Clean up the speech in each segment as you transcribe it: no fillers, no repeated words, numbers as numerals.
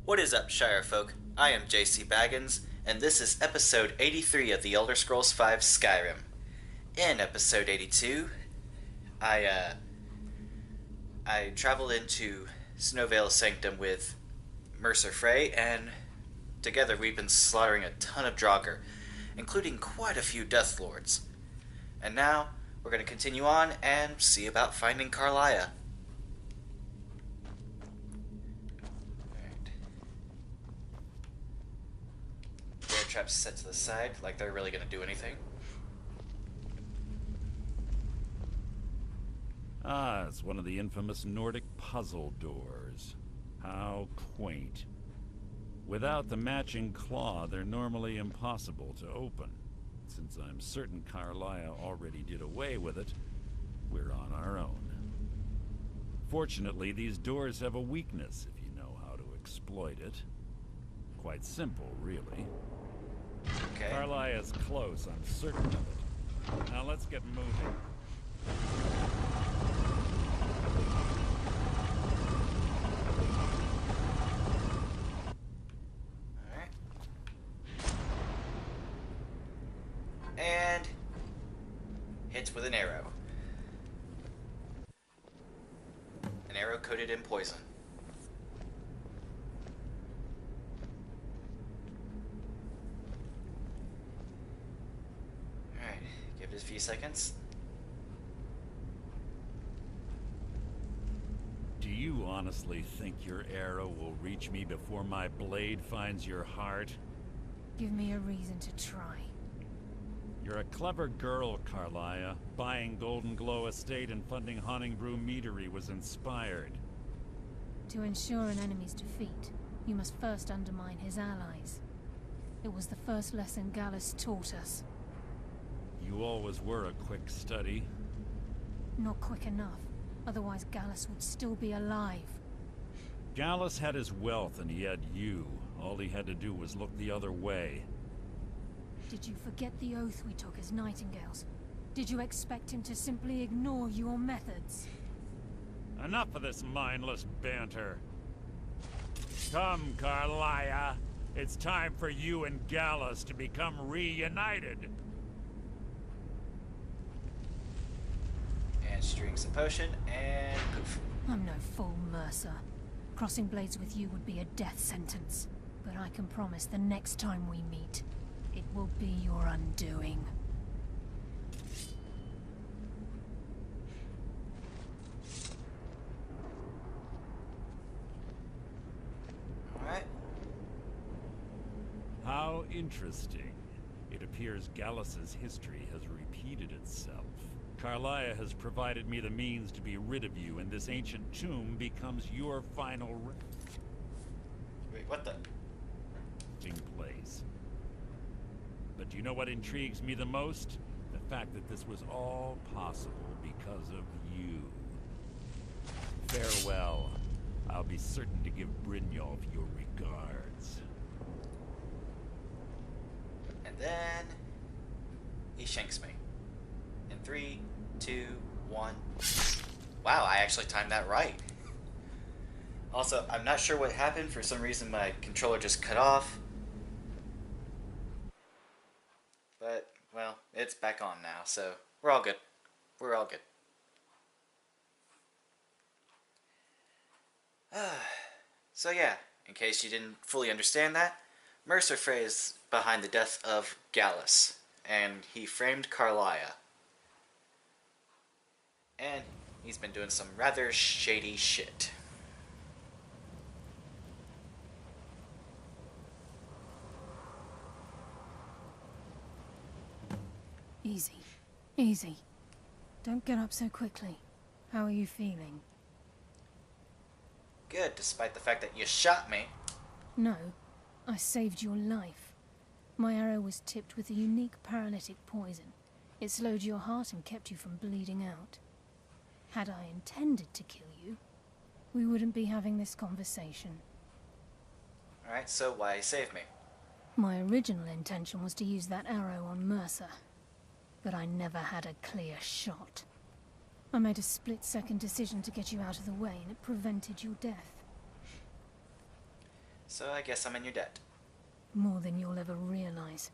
What is up, Shire folk? I am JCBaggins, and this is episode 83 of the Elder Scrolls V Skyrim. In episode 82, I uh, I traveled into Snowvale Sanctum with Mercer Frey, and together we've been slaughtering a ton of Draugr, including quite a few Death Lords. And now we're going to continue on and see about finding Karliah. Bear traps set to the side, like they're really going to do anything. Ah, it's one of the infamous Nordic puzzle doors. How quaint. Without the matching claw, they're normally impossible to open. Since I'm certain Karliah already did away with it, we're on our own. Fortunately, these doors have a weakness if you know how to exploit it. Quite simple, really. Okay. Karliah is close, I'm certain of it. Now let's get moving. Alright. And hits with an arrow. An arrow coated in poison. Alright, give it a few seconds. Do you honestly think your arrow will reach me before my blade finds your heart? Give me a reason to try. You're a clever girl, Karliah. Buying Golden Glow Estate and funding Honningbrew Meadery was inspired. To ensure an enemy's defeat, you must first undermine his allies. It was the first lesson Gallus taught us. You always were a quick study. Not quick enough, otherwise Gallus would still be alive. Gallus had his wealth and he had you. All he had to do was look the other way. Did you forget the oath we took as Nightingales? Did you expect him to simply ignore your methods? Enough of this mindless banter. Come, Karliah. It's time for you and Gallus to become reunited. And she drinks a potion, and poof. I'm no fool, Mercer. Crossing blades with you would be a death sentence. But I can promise the next time we meet, it will be your undoing. Alright. How interesting. It appears Gallus's history has repeated itself. Karliah has provided me the means to be rid of you, and this ancient tomb becomes your final Wait, what the? resting place. But do you know what intrigues me the most? The fact that this was all possible because of you. Farewell. I'll be certain to give Brynjolf your regards. And then he shanks me. In 3, 2, 1. Wow, I actually timed that right. Also, I'm not sure what happened. For some reason, my controller just cut off. But, well, it's back on now, so we're all good. We're all good. So yeah, in case you didn't fully understand that, Mercer Frey is behind the death of Gallus, and he framed Karliah. And he's been doing some rather shady shit. Easy. Easy. Don't get up so quickly. How are you feeling? Good, despite the fact that you shot me. No, I saved your life. My arrow was tipped with a unique paralytic poison. It slowed your heart and kept you from bleeding out. Had I intended to kill you, we wouldn't be having this conversation. Alright, so why save me? My original intention was to use that arrow on Mercer, but I never had a clear shot. I made a split-second decision to get you out of the way, and it prevented your death. So I guess I'm in your debt. More than you'll ever realize.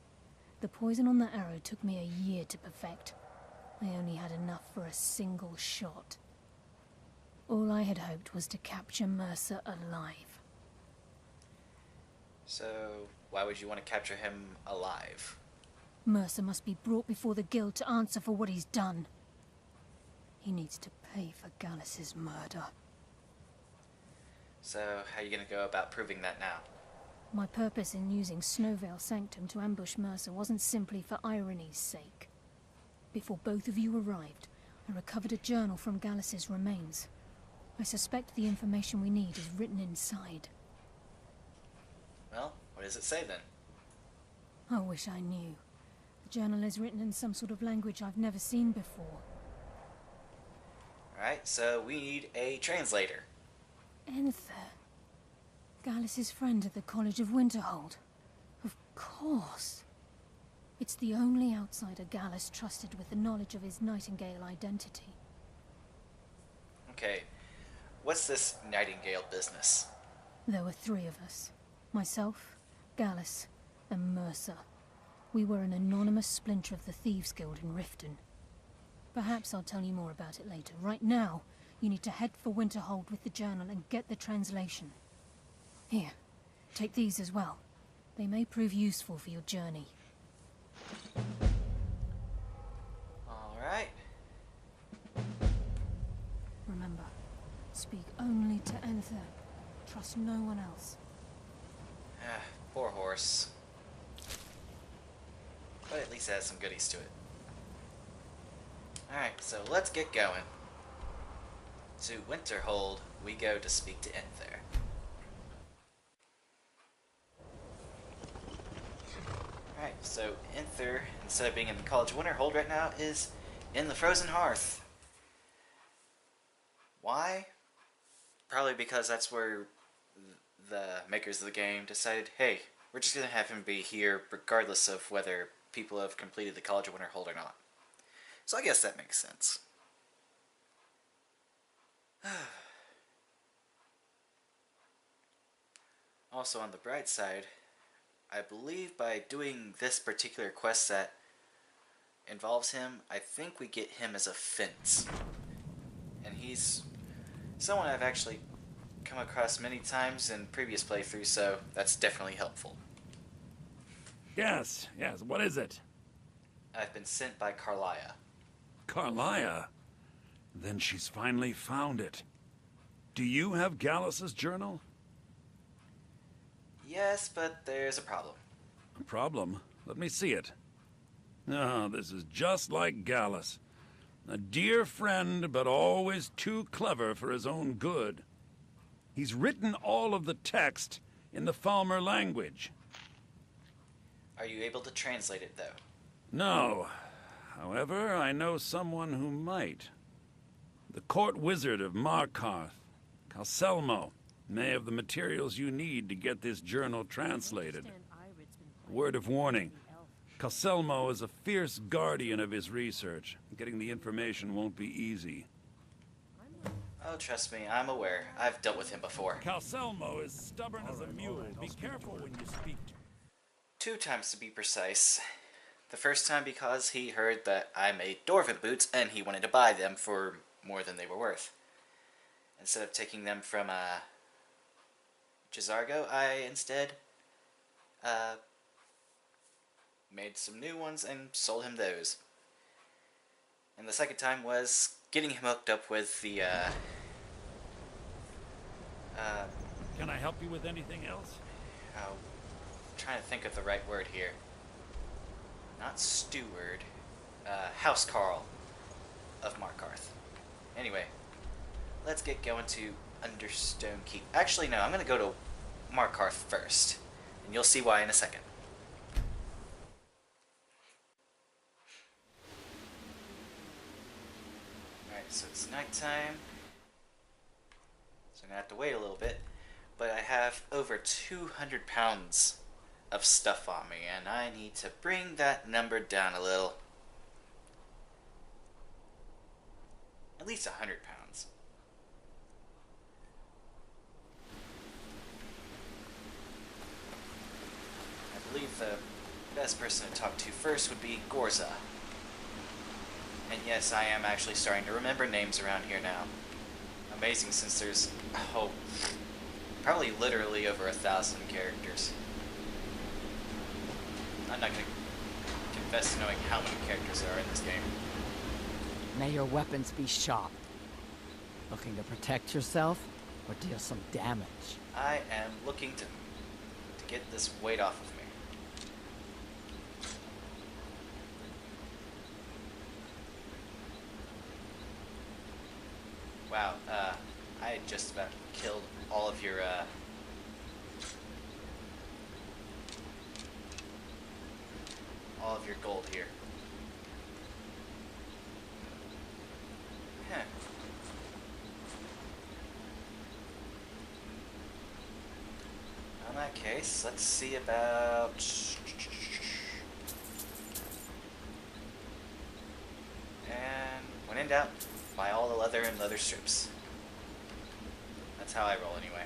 The poison on that arrow took me a year to perfect. I only had enough for a single shot. All I had hoped was to capture Mercer alive. So, why would you want to capture him alive? Mercer must be brought before the guild to answer for what he's done. He needs to pay for Gallus's murder. So, how are you going to go about proving that now? My purpose in using Snowvale Sanctum to ambush Mercer wasn't simply for irony's sake. Before both of you arrived, I recovered a journal from Gallus's remains. I suspect the information we need is written inside. Well, what does it say then? I wish I knew. The journal is written in some sort of language I've never seen before. Alright, so we need a translator. Enther. Gallus's friend at the College of Winterhold. Of course. It's the only outsider Gallus trusted with the knowledge of his Nightingale identity. Okay, what's this Nightingale business? There were three of us. Myself, Gallus, and Mercer. We were an anonymous splinter of the Thieves' Guild in Riften. Perhaps I'll tell you more about it later. Right now, you need to head for Winterhold with the journal and get the translation. Here, take these as well. They may prove useful for your journey. Alright. Remember, speak only to Enther. Trust no one else. Poor horse. But at least it has some goodies to it. Alright, so let's get going. To Winterhold, we go to speak to Enther. Alright, so Enther, instead of being in the College of Winterhold right now, is in the Frozen Hearth. Why? Probably because that's where the makers of the game decided, hey, we're just going to have him be here regardless of whether people have completed the College of Winterhold or not. So I guess that makes sense. Also, on the bright side, I believe by doing this particular quest that involves him, I think we get him as a fence. And he's someone I've actually come across many times in previous playthroughs, so that's definitely helpful. Yes, what is it? I've been sent by Carlia. Carlia? Then she's finally found it. Do you have Gallus's journal? Yes, but there's a problem. A problem? Let me see it. Oh, this is just like Gallus. A dear friend, but always too clever for his own good. He's written all of the text in the Falmer language. Are you able to translate it, though? No. However, I know someone who might. The court wizard of Markarth, Calselmo, may have the materials you need to get this journal translated. Word of warning, Calselmo is a fierce guardian of his research. Getting the information won't be easy. Oh, trust me, I'm aware. I've dealt with him before. Calselmo is stubborn as a mule. Be careful when you speak to him. 2 times to be precise. The first time because he heard that I made dwarven boots and he wanted to buy them for more than they were worth. Instead of taking them from Jizargo, I instead made some new ones and sold him those. And the second time was getting him hooked up with the Can I help you with anything else? I'm trying to think of the right word here. Not steward, housecarl of Markarth. Anyway, let's get going to Understone Keep. Actually, no, I'm going to go to Markarth first, and you'll see why in a second. Alright, so it's nighttime, so I'm going to have to wait a little bit, but I have over 200 pounds of stuff on me, and I need to bring that number down a little. At least 100 pounds. the best person to talk to first would be Gorza. And yes, I am actually starting to remember names around here now. Amazing, since there's, oh, probably literally over 1,000 characters. I'm not going to confess to knowing how many characters there are in this game. May your weapons be sharp. Looking to protect yourself or deal some damage? I am looking to get this weight off of me. Wow, I had just about killed all of your, gold here. Huh. In that case, let's see about... And when in doubt, buy all the leather and leather strips. That's how I roll anyway.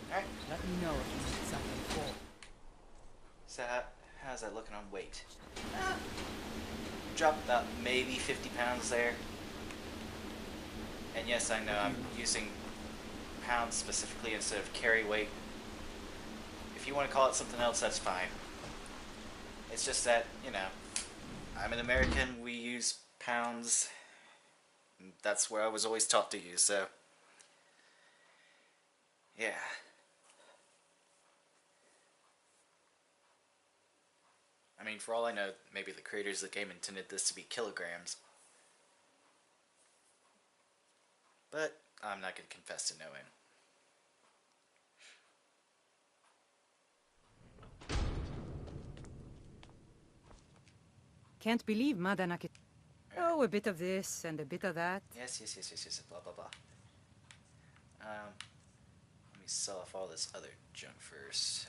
Alright. Let me know if you need something full. So how's that looking on weight? Dropped about maybe 50 pounds there. And yes, I know I'm using pounds specifically instead of carry weight. If you want to call it something else, that's fine. It's just that, you know, I'm an American, we use pounds. That's where I was always taught to use, so... yeah. I mean, for all I know, maybe the creators of the game intended this to be kilograms. But I'm not going to confess to knowing. Can't believe Madanaki. Oh, a bit of this and a bit of that. Yes, blah, blah, blah. Let me sell off all this other junk first.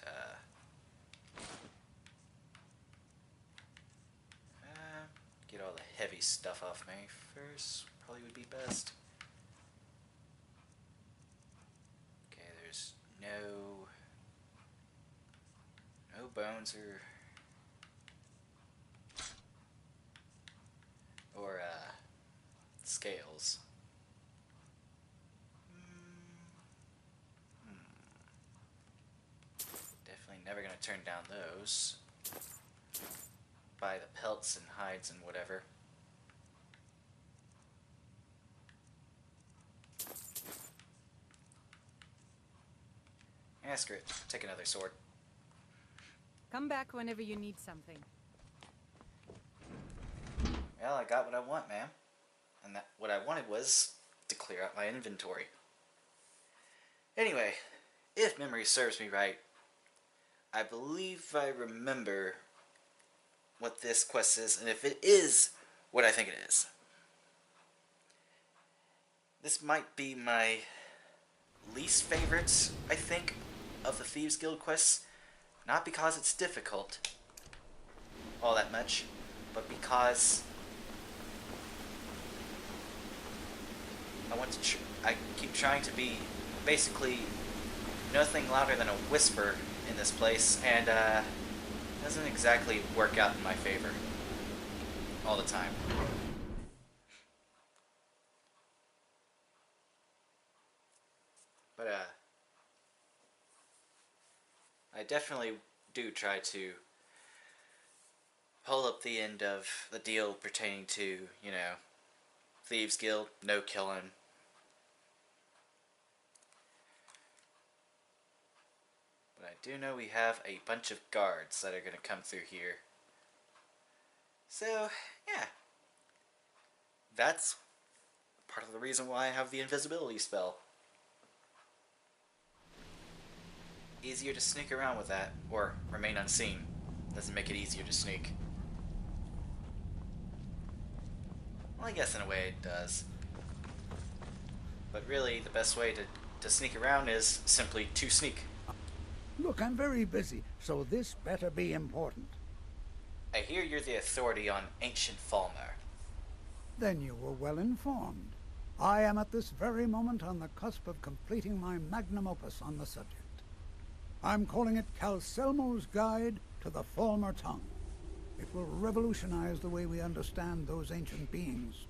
Get all the heavy stuff off me first, probably would be best. Okay, there's no bones or scales. Definitely never gonna turn down those. Buy the pelts and hides and whatever. Yeah, screw it. Take another sword. Come back whenever you need something. Well, I got what I want, ma'am. And what I wanted was to clear out my inventory. Anyway, if memory serves me right, I believe I remember what this quest is, and if it is what I think it is. This might be my least favorite, I think, of the Thieves Guild quests. Not because it's difficult all that much, but because I keep trying to be basically nothing louder than a whisper in this place, and doesn't exactly work out in my favor all the time. But I definitely do try to hold up the end of the deal pertaining to, you know, Thieves Guild, no killing. But I do know we have a bunch of guards that are going to come through here. So, yeah. That's part of the reason why I have the invisibility spell. Easier to sneak around with that, or remain unseen. Doesn't make it easier to sneak. Well, I guess in a way it does. But really, the best way to sneak around is simply to sneak. Look, I'm very busy, so this better be important. I hear you're the authority on ancient Falmer. Then you were well informed. I am at this very moment on the cusp of completing my magnum opus on the subject. I'm calling it Calcelmo's Guide to the Falmer Tongue. It will revolutionize the way we understand those ancient beings.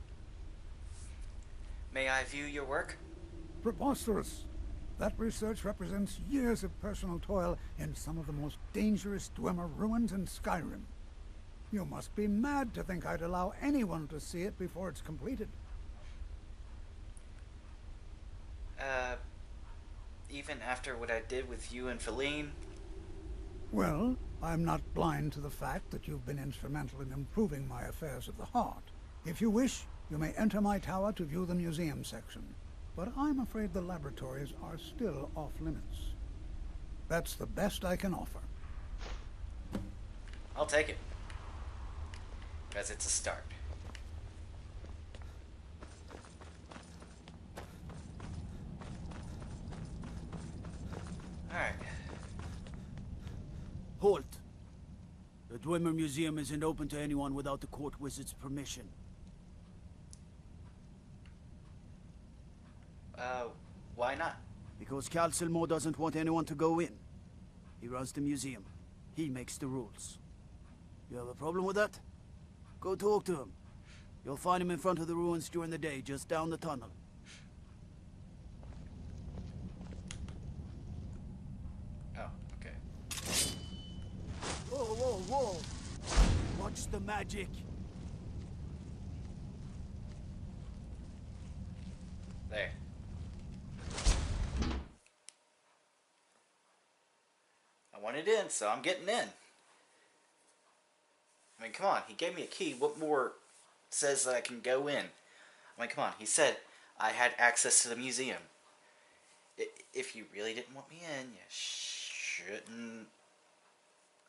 May I view your work? Preposterous! That research represents years of personal toil in some of the most dangerous Dwemer ruins in Skyrim. You must be mad to think I'd allow anyone to see it before it's completed. Even after what I did with you and Feline? Well, I'm not blind to the fact that you've been instrumental in improving my affairs of the heart. If you wish, you may enter my tower to view the museum section, but I'm afraid the laboratories are still off limits. That's the best I can offer. I'll take it. Because it's a start. Alright. Halt! The Dwemer Museum isn't open to anyone without the court wizard's permission. Why not? Because Calcelmo doesn't want anyone to go in. He runs the museum. He makes the rules. You have a problem with that? Go talk to him. You'll find him in front of the ruins during the day, just down the tunnel. Oh, okay. Whoa, whoa, whoa! Watch the magic! There. I wanted in, so I'm getting in. I mean, come on, he gave me a key. What more says that I can go in? I mean, come on, he said I had access to the museum. If you really didn't want me in, you shouldn't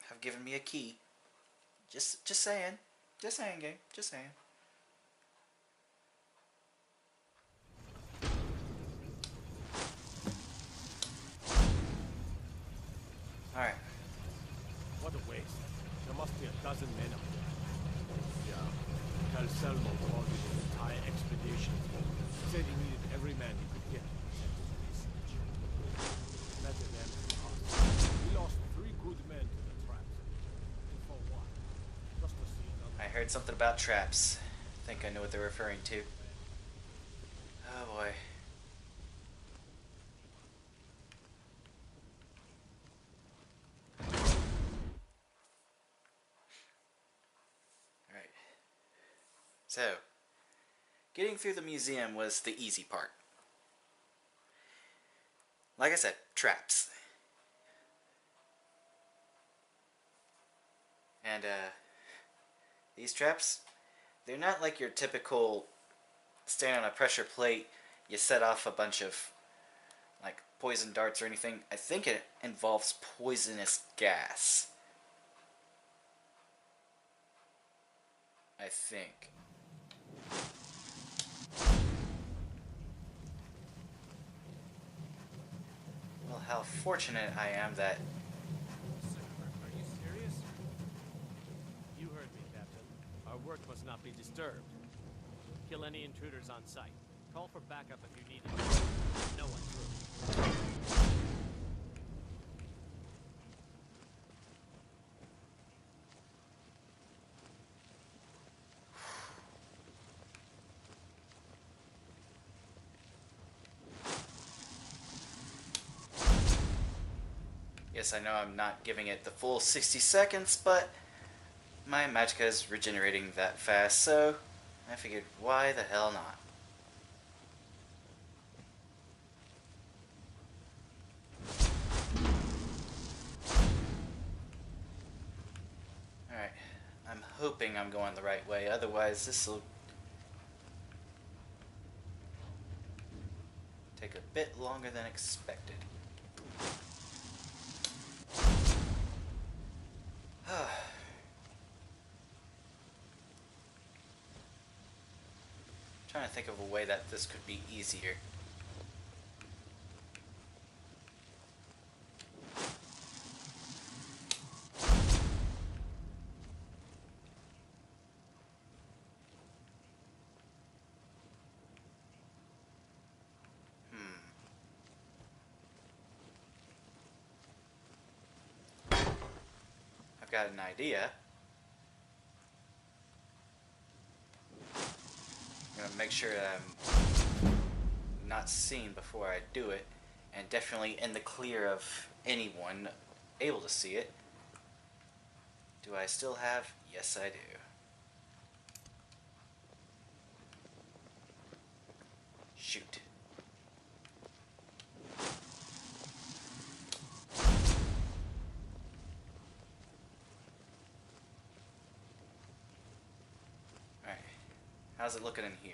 have given me a key. Just saying. Just saying, gang. Just saying. Alright. What a waste. There must be a dozen men up there. Yeah. Calcelmo coordinated an entire expedition. Said he needed every man he could get to research. Better than us. We lost 3 good men to the traps. And for what? Just to see another. I heard something about traps. I think I know what they're referring to. Oh boy. Alright. So, getting through the museum was the easy part. Like I said, traps. And, these traps, they're not like your typical stand on a pressure plate, you set off a bunch of, like, poison darts or anything. I think it involves poisonous gas. I think. Well, how fortunate I am that... Are you serious? You heard me, Captain. Our work must not be disturbed. Kill any intruders on sight. Call for backup if you need it. No one through. Yes, I know I'm not giving it the full 60 seconds, but my magicka is regenerating that fast, so I figured, why the hell not? Alright, I'm hoping I'm going the right way, otherwise this'll take a bit longer than expected. Trying to think of a way that this could be easier. I've got an idea. I'm gonna make sure that I'm not seen before I do it, and definitely in the clear of anyone able to see it. Do I still have? Yes, I do. Shoot. Alright. How's it looking in here?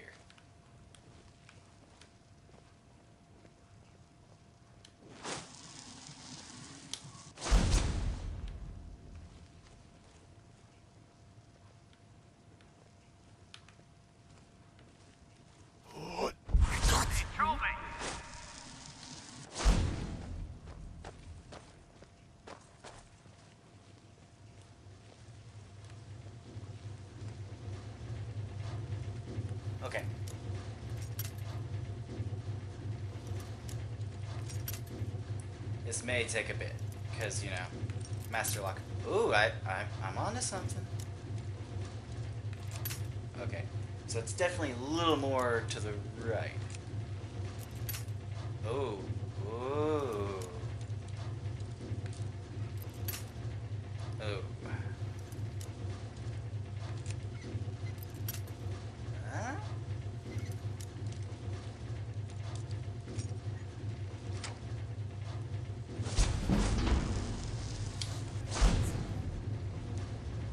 Okay. This may take a bit, because, you know, Master Lock. Ooh, I'm onto something. Okay, so it's definitely a little more to the right. Ooh, ooh. Oh. Huh?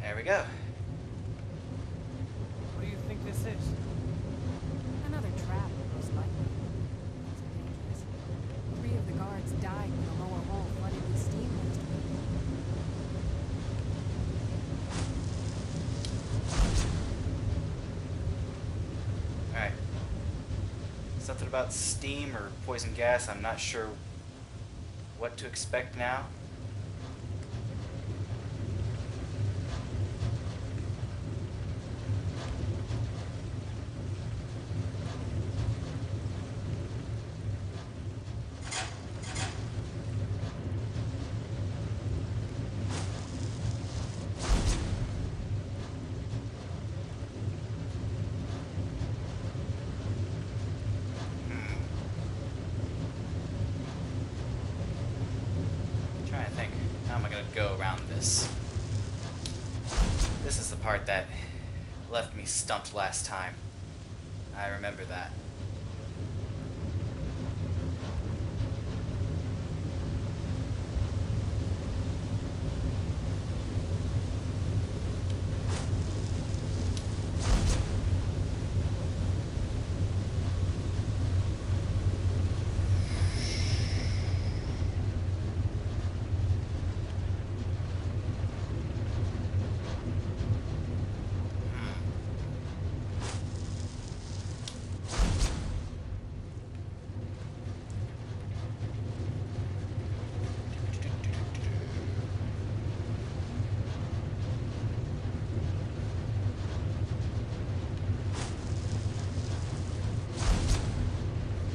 There we go. What do you think this is? Another trap, most likely. It's dangerous. 3 of the guards died when the lower hall flooded with steam last week. Alright. Something about steam or poison gas. I'm not sure what to expect now. Trying to think, how am I gonna go around this? This is the part that left me stumped last time. I remember that.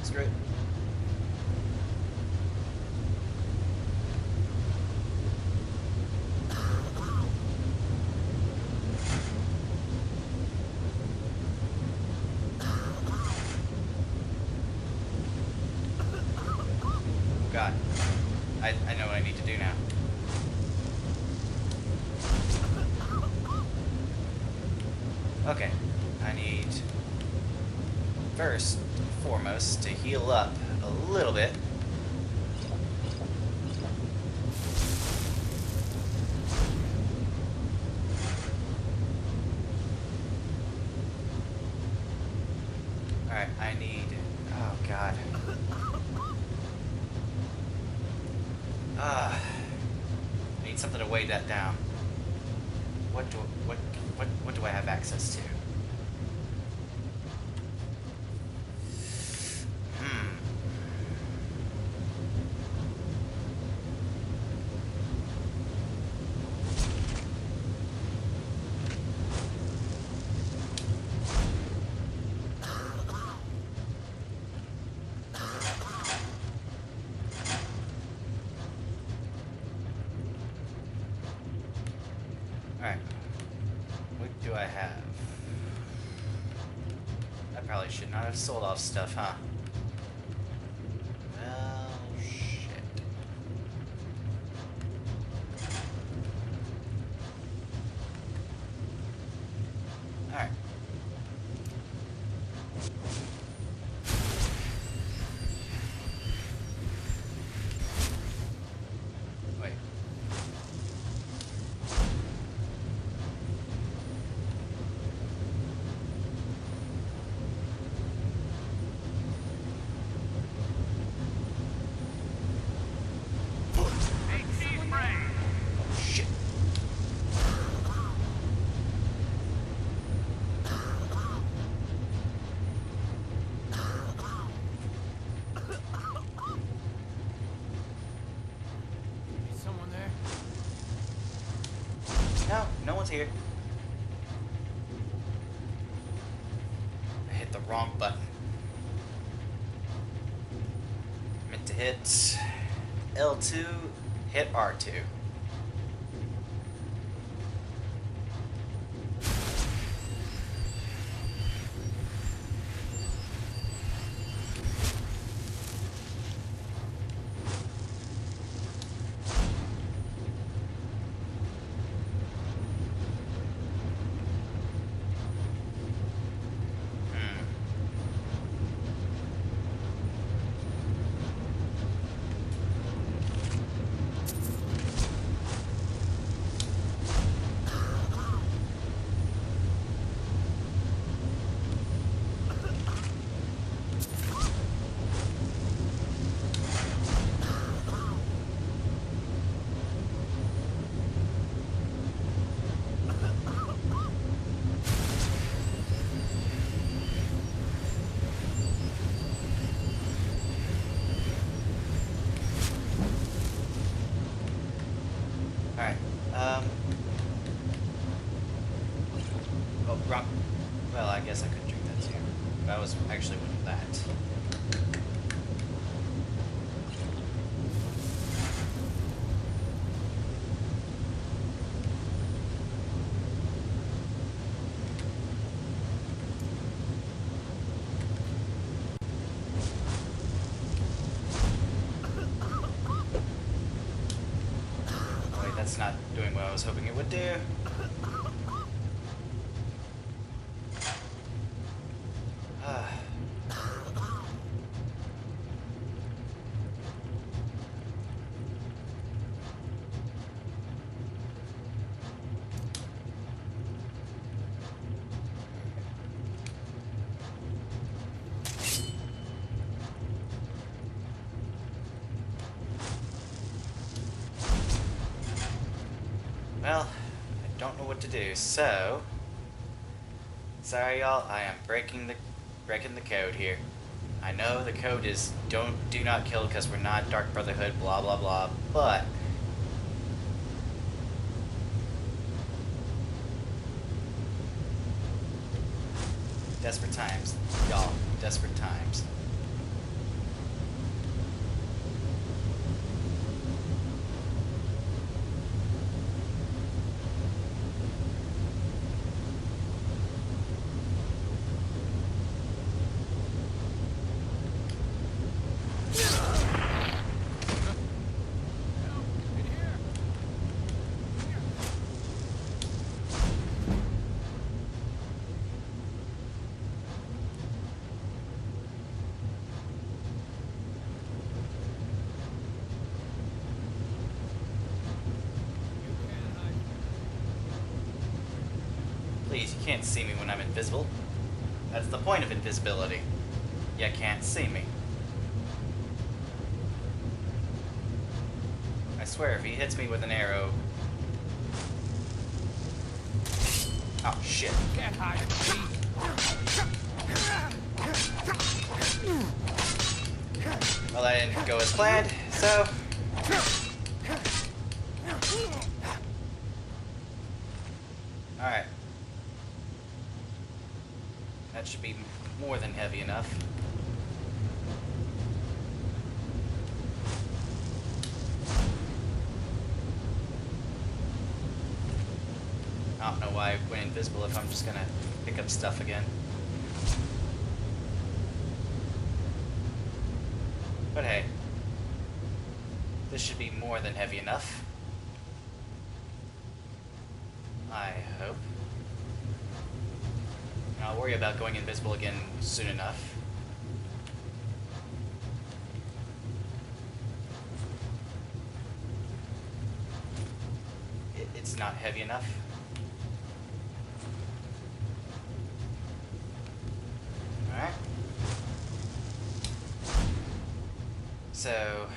Screw it. God. I know what I need to do now. Okay. I need, first and foremost, to heal up a little bit. Alright, I need, oh god. I need something to weigh that down. What do I have access to? probably should not have sold off stuff, huh? Well, shit. Alright. Wait. Shit. Is someone there? No, no one's here. I hit the wrong button. Meant to hit L2, hit R2. Alright, oh, wrong. Well, I guess I could drink that too. But I was actually with that. Wait, that's not doing what I was hoping it would do. Well, I don't know what to do, so sorry y'all, I am breaking the code here. I know the code is do not kill because we're not Dark Brotherhood, blah blah blah, but desperate times, y'all, desperate times. Please, you can't see me when I'm invisible. That's the point of invisibility. You can't see me. I swear, if he hits me with an arrow... Oh, shit. Can't hide from me. Well, that didn't go as planned, so... Alright. That should be more than heavy enough. I don't know why I went invisible if I'm just gonna pick up stuff again. But hey, this should be more than heavy enough. I hope. And I'll worry about going invisible again soon enough. It's not heavy enough. Alright. So,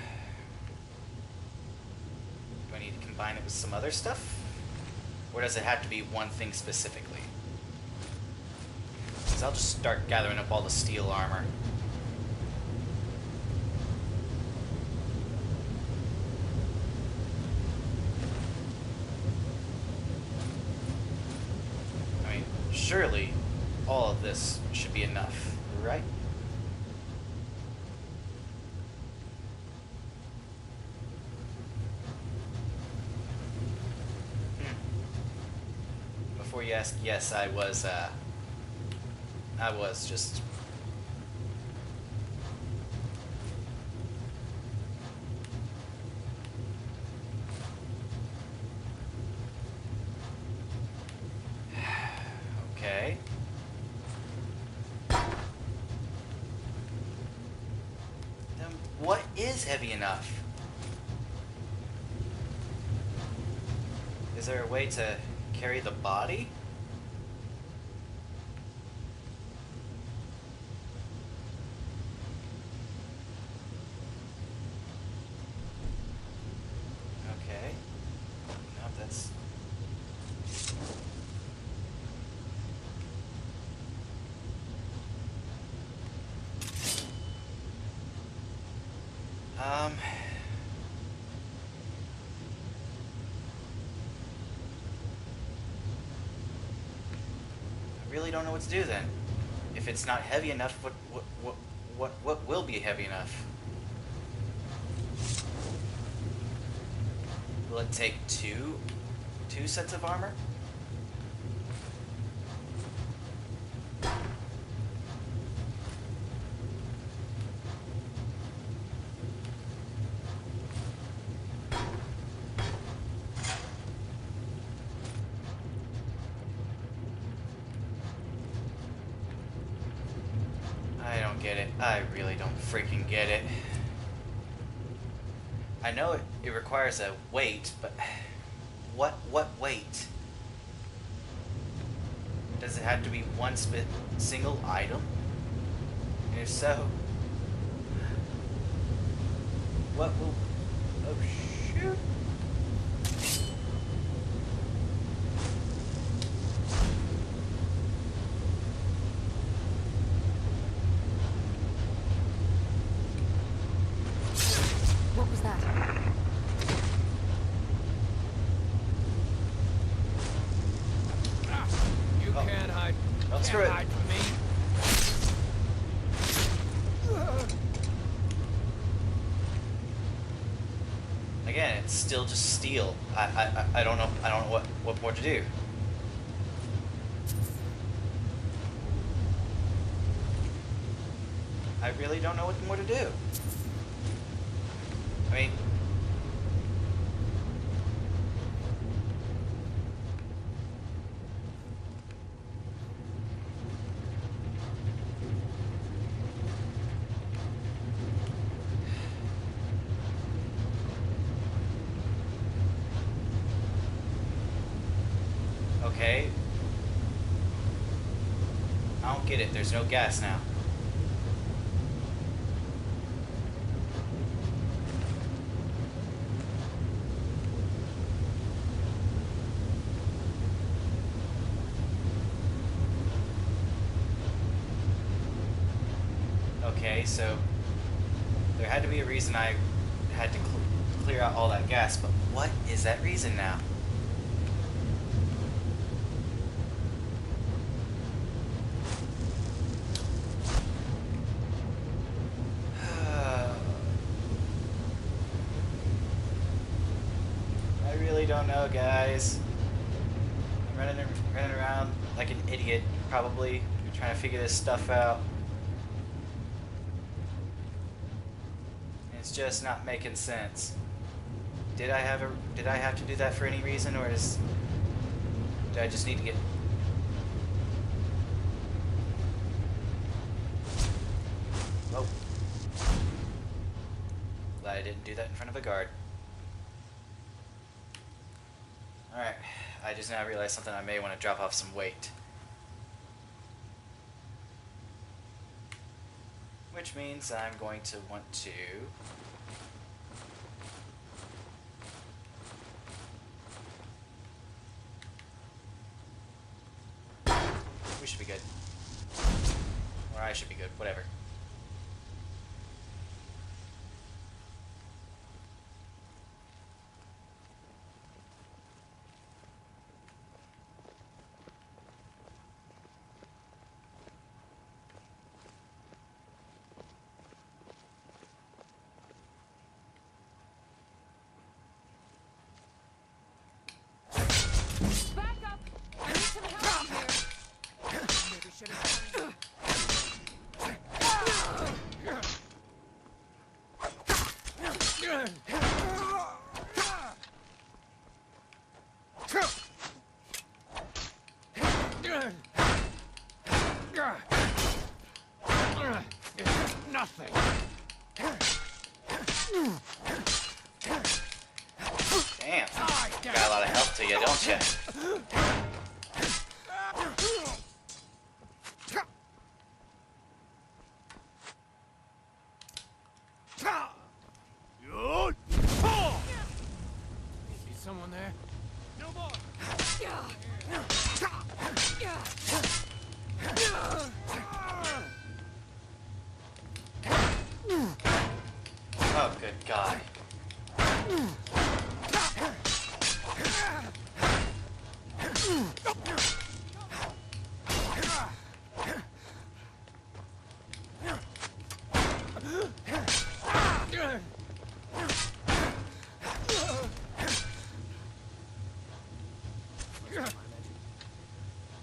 do I need to combine it with some other stuff? Or does it have to be one thing specifically? Because I'll just start gathering up all the steel armor. I mean, surely all of this should be enough, right? Before you ask, yes, I was just... Okay. Then what is heavy enough? Is there a way to carry the body? Okay. No, that's... I really don't know what to do then. If it's not heavy enough, what will be heavy enough? Will it take two sets of armor? I don't get it. I really don't freaking get it. I know it requires a weight, but what weight? Does it have to be one single item? And if so, what will... Oh, shoot. What was that? You can't hide. Don't screw it. Hide from me. Again, it's still just steel. I don't know what more to do. I really don't know what more to do. I mean, okay. I don't get it. There's no gas now. Okay, so there had to be a reason I had to clear out all that gas, but what is that reason now? I really don't know, guys. I'm running around like an idiot, probably trying to figure this stuff out. It's just not making sense. Did I have to do that for any reason, or did I just need to get... Oh. Glad I didn't do that in front of a guard. Alright, I just now realized something. I may want to drop off some weight. Which means I'm going to want to... We should be good. Or I should be good, whatever. Back up! I need some help here. Maybe should have... Nothing. Damn. Got a lot of health to you, don't you? Is someone there? No more. Oh, good God.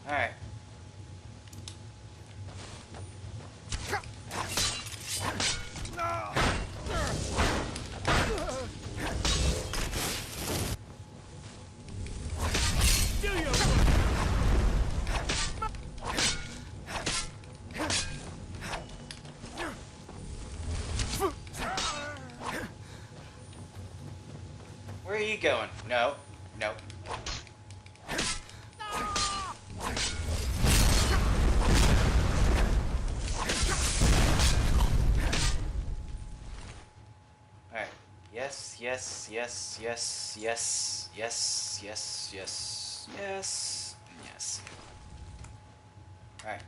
Alright. Where are you going? No. No. Alright. Yes, yes, yes, yes, yes, yes, yes, yes, yes, yes. Alright.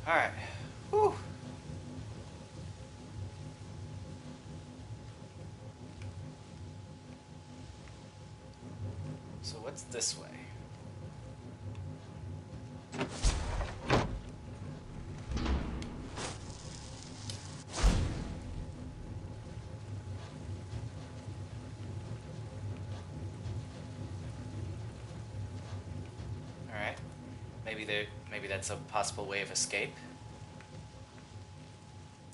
Alright. Whew. So what's this way? Alright. Maybe that's a possible way of escape.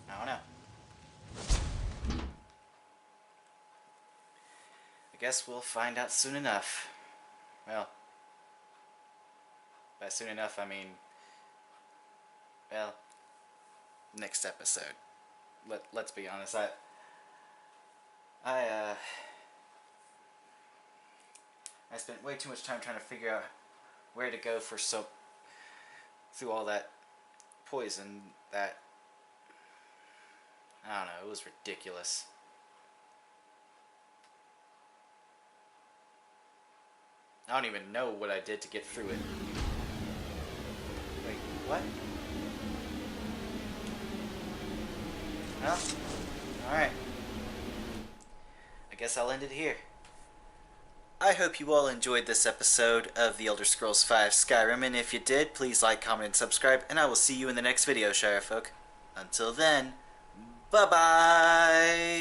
I don't know. I guess we'll find out soon enough. Well, by soon enough I mean, well, next episode. Let's be honest. I spent way too much time trying to figure out where to go for soap through all that poison that, I don't know, it was ridiculous. I don't even know what I did to get through it. Wait, what? Well, alright. I guess I'll end it here. I hope you all enjoyed this episode of The Elder Scrolls V Skyrim, and if you did, please like, comment, and subscribe, and I will see you in the next video, Shire Folk. Until then, bye-bye!